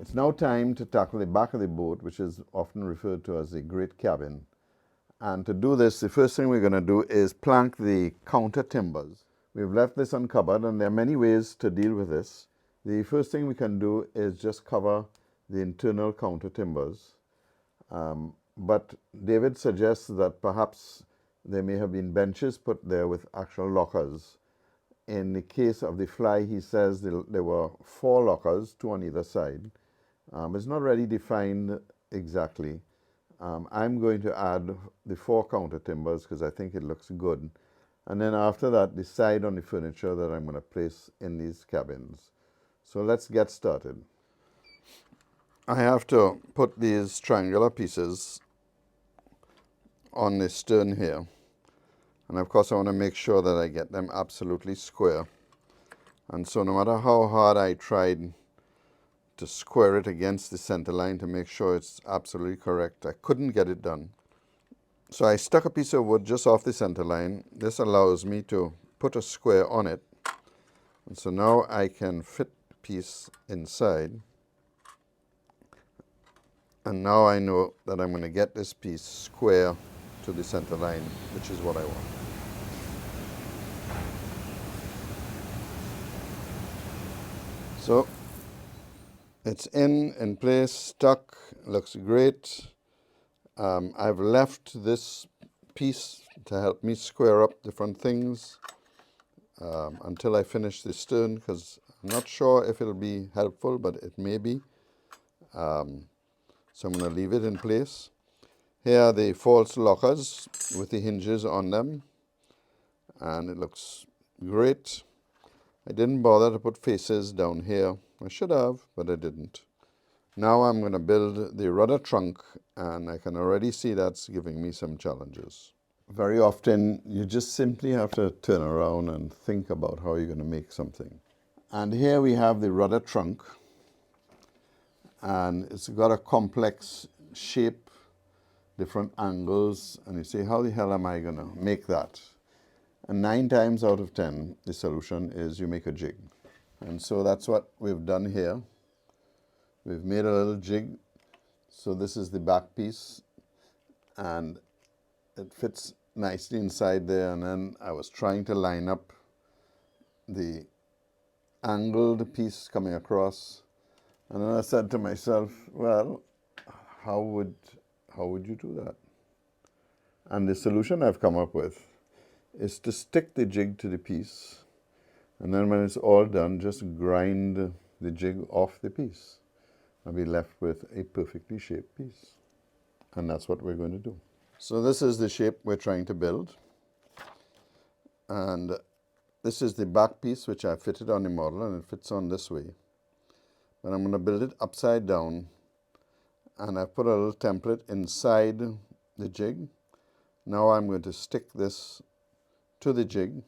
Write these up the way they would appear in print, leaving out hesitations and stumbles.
It's now time to tackle the back of the boat, which is often referred to as the great cabin. And to do this, the first thing we're going to do is plank the counter timbers. We've left this uncovered, and there are many ways to deal with this. The first thing we can do is just cover the internal counter timbers. But David suggests that perhaps there may have been benches put there with actual lockers. In the case of the Fly, he says there were 4 lockers, 2 on either side. It's not really defined exactly. I'm going to add the 4 counter timbers because I think it looks good. And then after that, decide on the furniture that I'm going to place in these cabins. So let's get started. I have to put these triangular pieces on the stern here. And of course I want to make sure that I get them absolutely square. And so no matter how hard I tried to square it against the center line to make sure it's absolutely correct, I couldn't get it done. So I stuck a piece of wood just off the center line. This allows me to put a square on it. And so now I can fit the piece inside. And now I know that I'm going to get this piece square to the center line, which is what I want. So it's in place, stuck, looks great. I've left this piece to help me square up different things until I finish the stern, because I'm not sure if it'll be helpful, but it may be. So I'm going to leave it in place. Here are the false lockers with the hinges on them, and it looks great. I didn't bother to put faces down here. I should have, but I didn't. Now I'm going to build the rudder trunk, and I can already see that's giving me some challenges. Very often you just simply have to turn around and think about how you're going to make something. And here we have the rudder trunk, and it's got a complex shape, different angles, and you say, how the hell am I going to make that? And 9 times out of 10, the solution is you make a jig. And so that's what we've done here. We've made a little jig. So this is the back piece, and it fits nicely inside there. And then I was trying to line up the angled piece coming across. And then I said to myself, well, how would you do that? And the solution I've come up with is to stick the jig to the piece, and then when it's all done, just grind the jig off the piece. I'll be left with a perfectly shaped piece. And that's what we're going to do. So this is the shape we're trying to build. And this is the back piece which I fitted on the model, and it fits on this way. But I'm going to build it upside down, and I put a little template inside the jig. Now I'm going to stick this to the jig,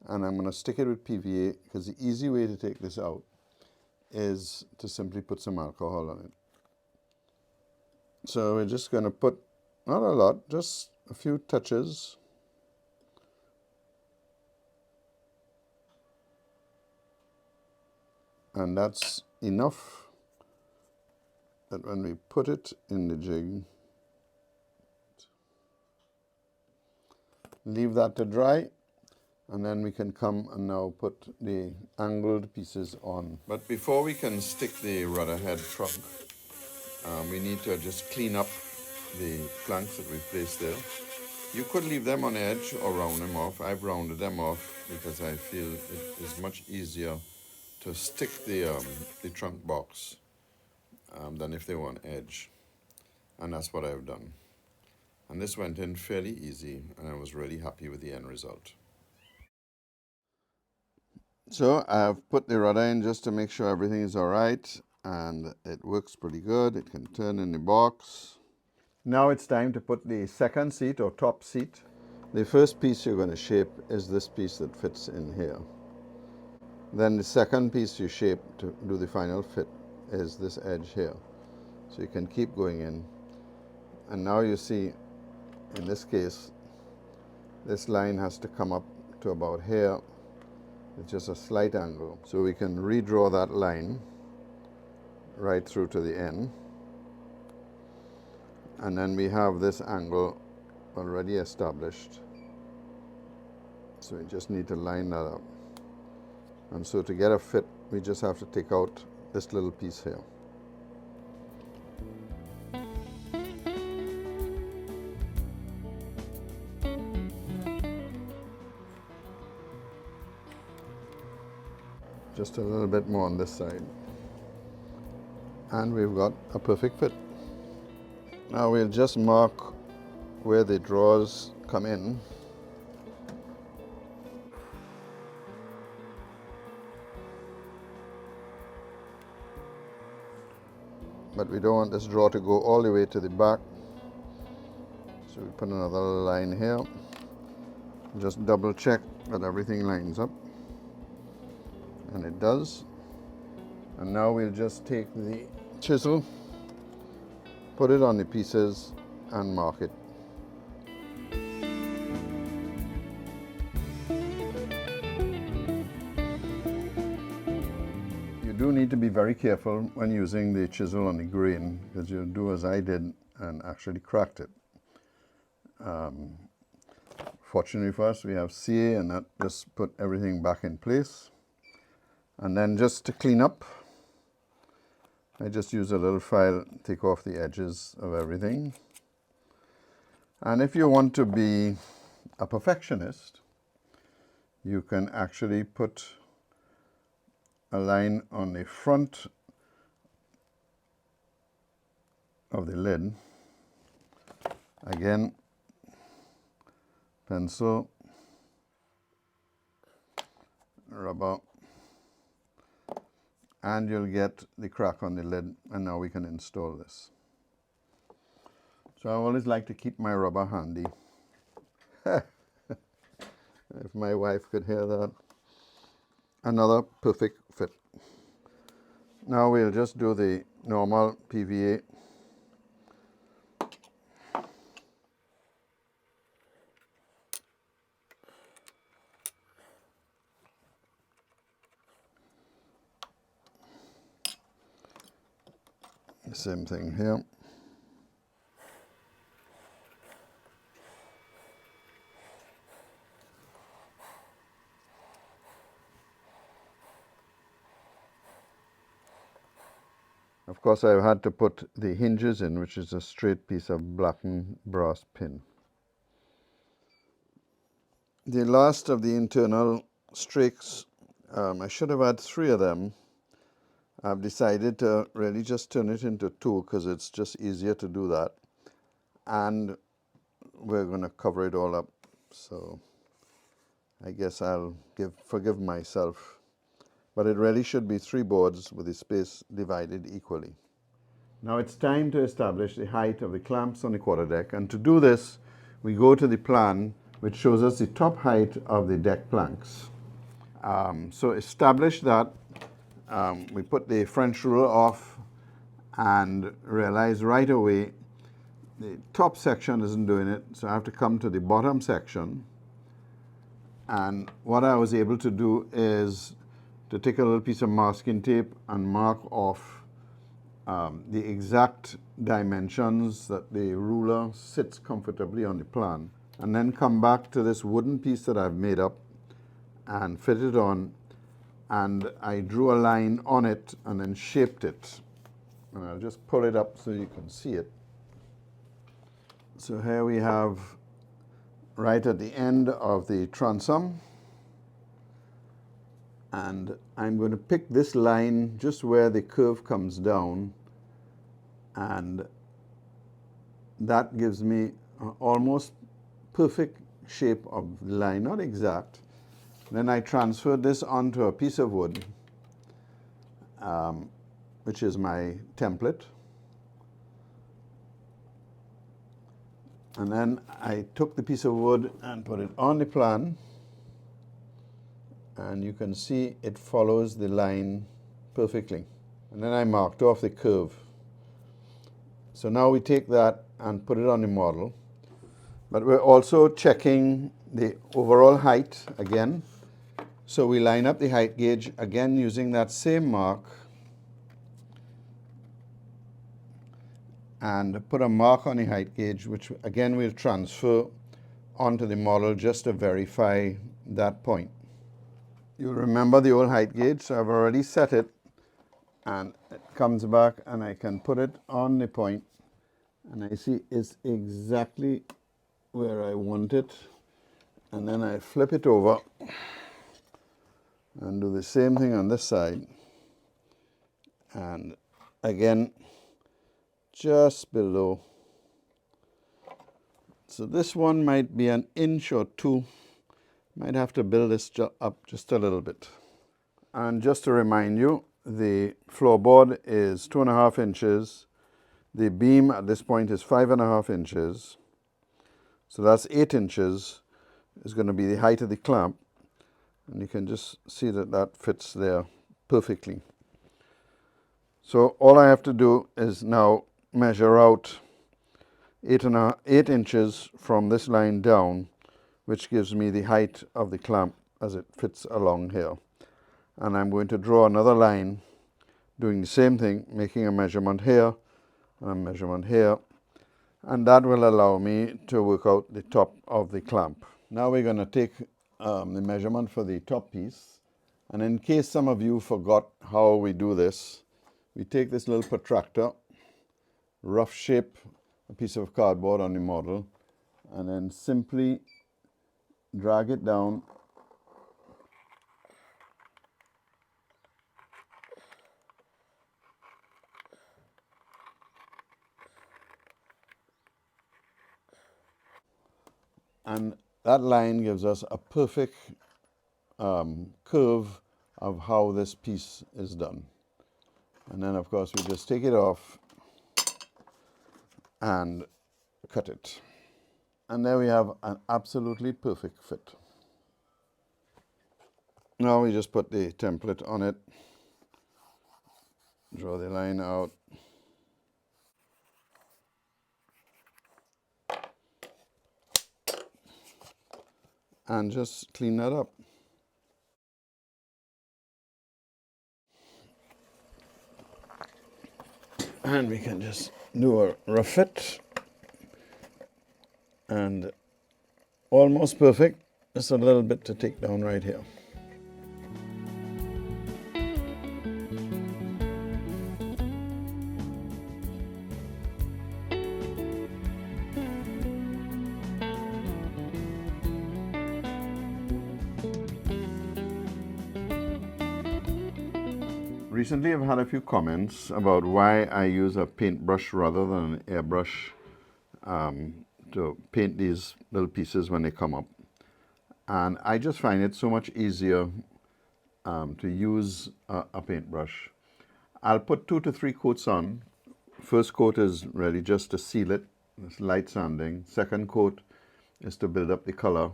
and I'm going to stick it with PVA, because the easy way to take this out is to simply put some alcohol on it. So we're just going to put, not a lot, just a few touches. And that's enough that when we put it in the jig, leave that to dry, and then we can come and now put the angled pieces on. But before we can stick the rudder head trunk, we need to just clean up the planks that we placed there. You could leave them on edge or round them off. I've rounded them off because I feel it is much easier to stick the trunk box than if they were on edge. And that's what I've done. And this went in fairly easy, and I was really happy with the end result. So I've put the rudder in just to make sure everything is all right, and it works pretty good. It can turn in the box. Now it's time to put the second seat or top seat. The first piece you're going to shape is this piece that fits in here. Then the second piece you shape to do the final fit is this edge here. So you can keep going in. And now you see, in this case, this line has to come up to about here. It's just a slight angle. So we can redraw that line right through to the end. And then we have this angle already established. So we just need to line that up. And so to get a fit, we just have to take out this little piece here. Just a little bit more on this side. And we've got a perfect fit. Now we'll just mark where the drawers come in. But we don't want this drawer to go all the way to the back. So we put another line here. Just double check that everything lines up. And it does. And now we'll just take the chisel, put it on the pieces and mark it. You do need to be very careful when using the chisel on the grain, because you'll do as I did and actually cracked it. Fortunately for us, we have CA, and that just put everything back in place. And then just to clean up, I just use a little file, take off the edges of everything. And if you want to be a perfectionist, you can actually put a line on the front of the lid. Again, pencil, rubber, and you'll get the crack on the lid, and now we can install this. So I always like to keep my rubber handy. If my wife could hear that. Another perfect fit. Now we'll just do the normal PVA. Same thing here. Of course, I've had to put the hinges in, which is a straight piece of blackened brass pin. The last of the internal strakes, I should have had 3 of them. I've decided to really just turn it into 2 because it's just easier to do that. And we're going to cover it all up. So I guess I'll forgive myself. But it really should be 3 boards with the space divided equally. Now it's time to establish the height of the clamps on the quarterdeck. And to do this, we go to the plan which shows us the top height of the deck planks. So establish that. We put the French ruler off and realize right away the top section isn't doing it, so I have to come to the bottom section. And what I was able to do is to take a little piece of masking tape and mark off the exact dimensions that the ruler sits comfortably on the plan, and then come back to this wooden piece that I've made up and fit it on. And I drew a line on it and then shaped it. And I'll just pull it up so you can see it. So here we have right at the end of the transom. And I'm going to pick this line just where the curve comes down. And that gives me an almost perfect shape of the line, not exact. Then I transferred this onto a piece of wood, which is my template. And then I took the piece of wood and put it on the plan. And you can see it follows the line perfectly. And then I marked off the curve. So now we take that and put it on the model. But we're also checking the overall height again. So we line up the height gauge again using that same mark, and put a mark on the height gauge, which again we'll transfer onto the model just to verify that point. You'll remember the old height gauge, so I've already set it, and it comes back and I can put it on the point, and I see it's exactly where I want it, and then I flip it over and do the same thing on this side, and again just below. So this one might be an inch or two. Might have to build this up just a little bit. And just to remind you, the floorboard is 2.5 inches. The beam at this point is 5.5 inches. So that's 8 inches is going to be the height of the clamp. And you can just see that that fits there perfectly. So all I have to do is now measure out 8 inches from this line down, which gives me the height of the clamp as it fits along here. And I'm going to draw another line doing the same thing, making a measurement here and a measurement here, and that will allow me to work out the top of the clamp. Now we're going to take the measurement for the top piece, and in case some of you forgot how we do this, we take this little protractor, rough shape a piece of cardboard on the model, and then simply drag it down and that line gives us a perfect curve of how this piece is done. And then of course we just take it off and cut it. And there we have an absolutely perfect fit. Now we just put the template on it, draw the line out, and just clean that up. And we can just do a rough fit, and almost perfect. Just a little bit to take down right here. Recently I've had a few comments about why I use a paintbrush rather than an airbrush to paint these little pieces when they come up. And I just find it so much easier to use a paintbrush. I'll put 2 to 3 coats on. First coat is really just to seal it, it's light sanding. Second coat is to build up the color.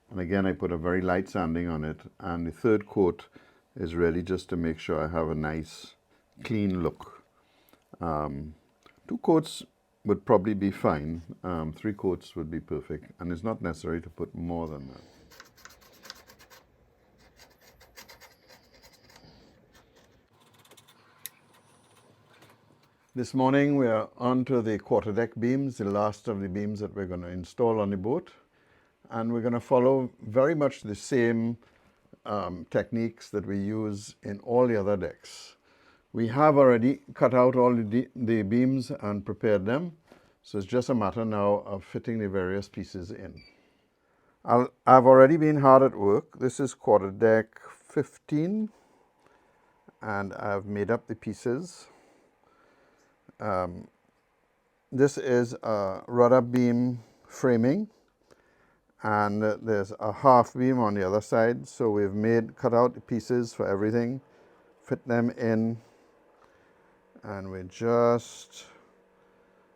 And again, I put a very light sanding on it. And the third coat is really just to make sure I have a nice, clean look. 2 coats would probably be fine. 3 coats would be perfect. And it's not necessary to put more than that. This morning we are on to the quarterdeck beams, the last of the beams that we're going to install on the boat. And we're going to follow very much the same techniques that we use in all the other decks. We have already cut out all the beams and prepared them, so it's just a matter now of fitting the various pieces in. I've already been hard at work. This is quarterdeck 15, and I've made up the pieces. This is a rudder beam framing, and there's a half beam on the other side, so we've cut out the pieces for everything, fit them in, and we're just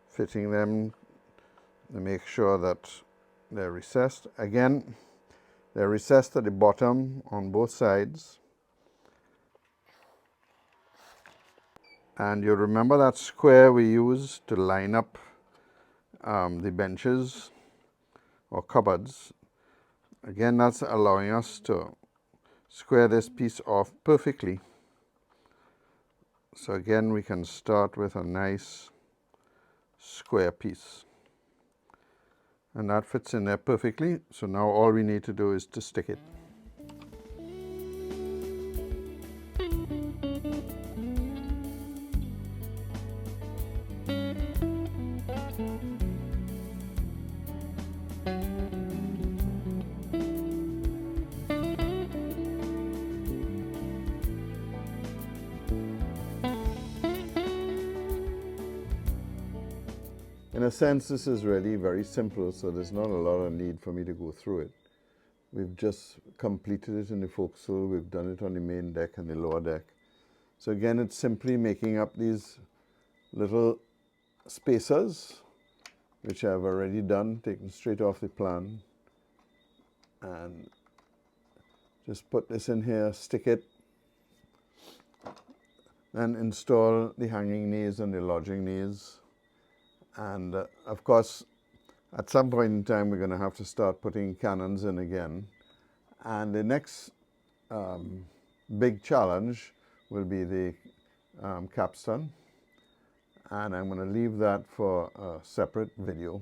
fitting them to make sure that they're recessed. Again, they're recessed at the bottom on both sides. And you'll remember that square we used to line up the benches or cupboards. Again, that's allowing us to square this piece off perfectly. So again, we can start with a nice square piece. And that fits in there perfectly. So now all we need to do is to stick it. In a sense, this is really very simple, so there's not a lot of need for me to go through it. We've just completed it in the forecastle, we've done it on the main deck and the lower deck. So again, it's simply making up these little spacers, which I've already done, taken straight off the plan. And just put this in here, stick it, then install the hanging knees and the lodging knees. And of course, at some point in time, we're going to have to start putting cannons in again. And the next big challenge will be the capstan. And I'm going to leave that for a separate video.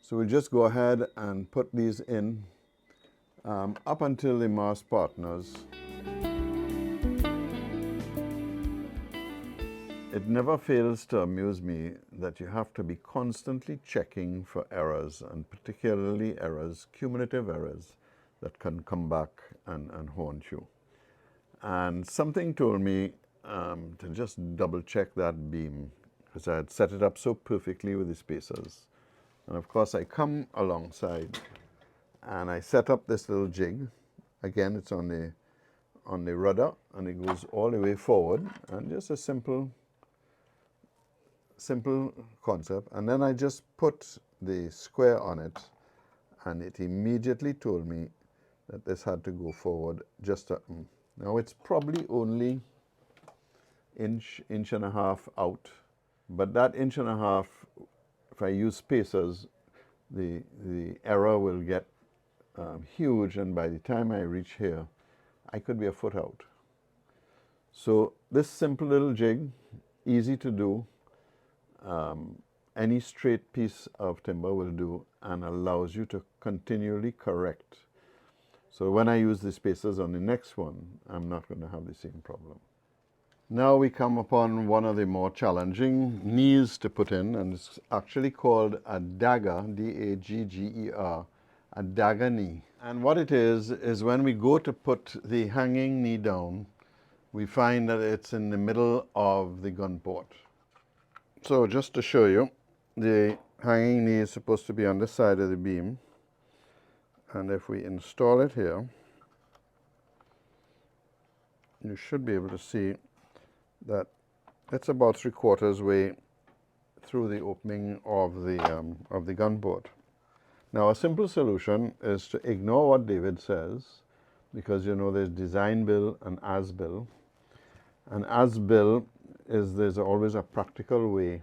So we'll just go ahead and put these in up until the mast partners. It never fails to amuse me that you have to be constantly checking for errors, and particularly errors, cumulative errors, that can come back and haunt you. And something told me to just double check that beam, because I had set it up so perfectly with the spacers. And of course I come alongside and I set up this little jig. Again, it's on the rudder, and it goes all the way forward, and just a simple concept. And then I just put the square on it, and it immediately told me that this had to go forward just a, now it's probably only inch and a half out, but that inch and a half, if I use spacers, the error will get huge, and by the time I reach here, I could be a foot out. So this simple little jig, easy to do, any straight piece of timber will do, and allows you to continually correct. So when I use the spacers on the next one, I'm not going to have the same problem. Now we come upon one of the more challenging knees to put in, and it's actually called a dagger, D-A-G-G-E-R, a dagger knee. And what it is when we go to put the hanging knee down, we find that it's in the middle of the gun port. So just to show you, the hanging knee is supposed to be on this side of the beam, and if we install it here, you should be able to see that it's about 3/4 way through the opening of the gun port. Now a simple solution is to ignore what David says, because you know there's design bill and as bill, and as bill is there's always a practical way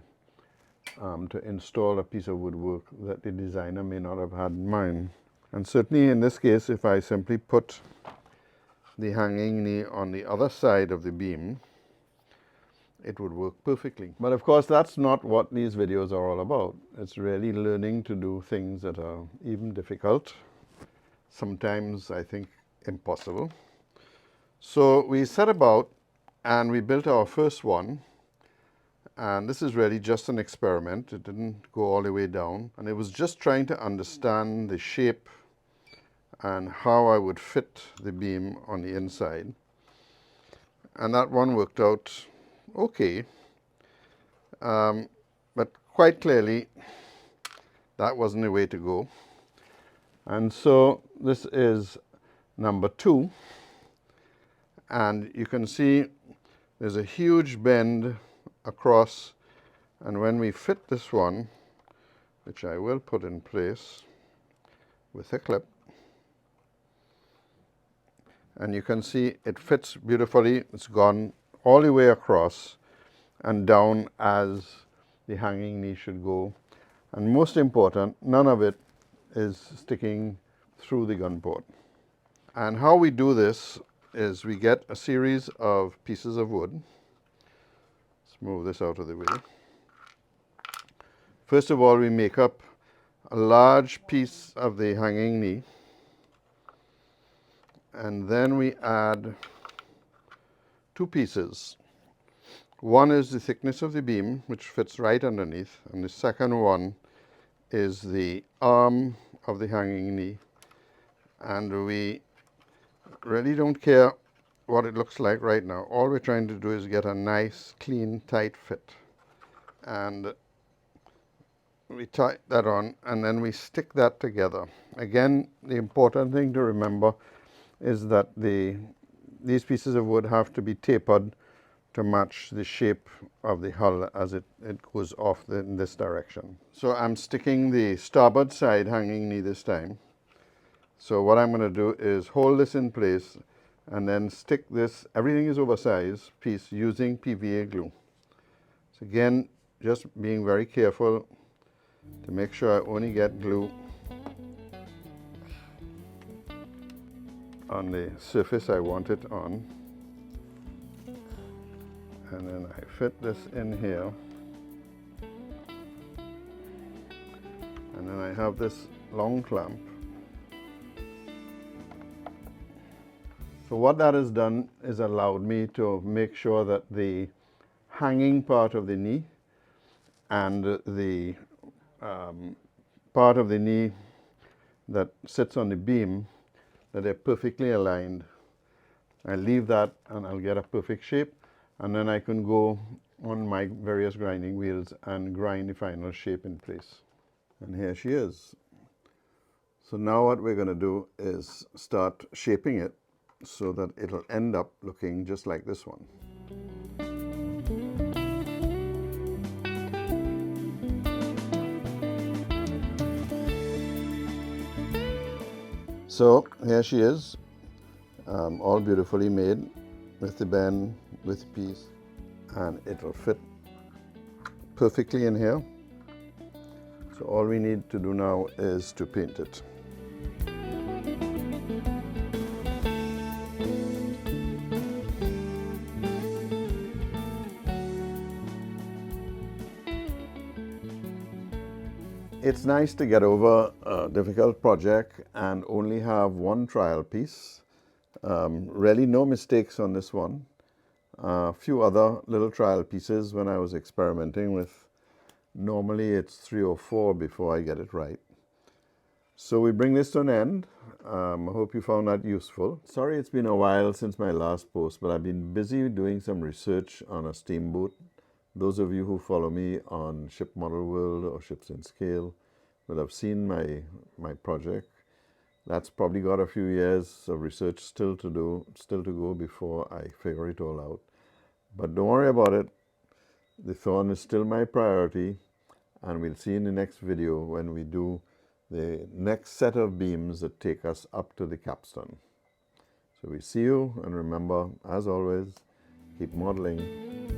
to install a piece of woodwork that the designer may not have had in mind. And certainly in this case, if I simply put the hanging knee on the other side of the beam, it would work perfectly. But of course, that's not what these videos are all about. It's really learning to do things that are even difficult, sometimes I think impossible. So we set about and we built our first one, and this is really just an experiment. It didn't go all the way down, and it was just trying to understand the shape and how I would fit the beam on the inside. And that one worked out okay, but quite clearly that wasn't the way to go. And so this is number 2, and you can see there's a huge bend across, and when we fit this one, which I will put in place with a clip, and you can see it fits beautifully. It's gone all the way across and down as the hanging knee should go. And most important, none of it is sticking through the gun port. And how we do this is we get a series of pieces of wood. Let's move this out of the way. First of all, we make up a large piece of the hanging knee, and then we add two pieces. One is the thickness of the beam, which fits right underneath, and the second one is the arm of the hanging knee. And we really don't care what it looks like right now. All we're trying to do is get a nice, clean, tight fit. And we tie that on, and then we stick that together. Again, the important thing to remember is that these pieces of wood have to be tapered to match the shape of the hull as it goes off in this direction. So I'm sticking the starboard side hanging knee this time. So what I'm going to do is hold this in place and then stick this, everything is oversized piece, using PVA glue. So again, just being very careful to make sure I only get glue on the surface I want it on. And then I fit this in here. And then I have this long clamp. So what that has done is allowed me to make sure that the hanging part of the knee and the part of the knee that sits on the beam, that they're perfectly aligned. I leave that and I'll get a perfect shape, and then I can go on my various grinding wheels and grind the final shape in place. And here she is. So now what we're going to do is start shaping it so that it'll end up looking just like this one. So here she is, all beautifully made, with the bend, with the piece, and it'll fit perfectly in here. So all we need to do now is to paint it. It's nice to get over a difficult project and only have one trial piece. Really no mistakes on this one. A few other little trial pieces when I was experimenting with. Normally it's 3 or 4 before I get it right. So we bring this to an end. I hope you found that useful. Sorry it's been a while since my last post, but I've been busy doing some research on a steamboat. Those of you who follow me on Ship Model World or Ships in Scale will have seen my project. That's probably got a few years of research still to go before I figure it all out. But don't worry about it. The Thorn is still my priority, and we'll see in the next video when we do the next set of beams that take us up to the capstan. So we see you, and remember, as always, keep modeling.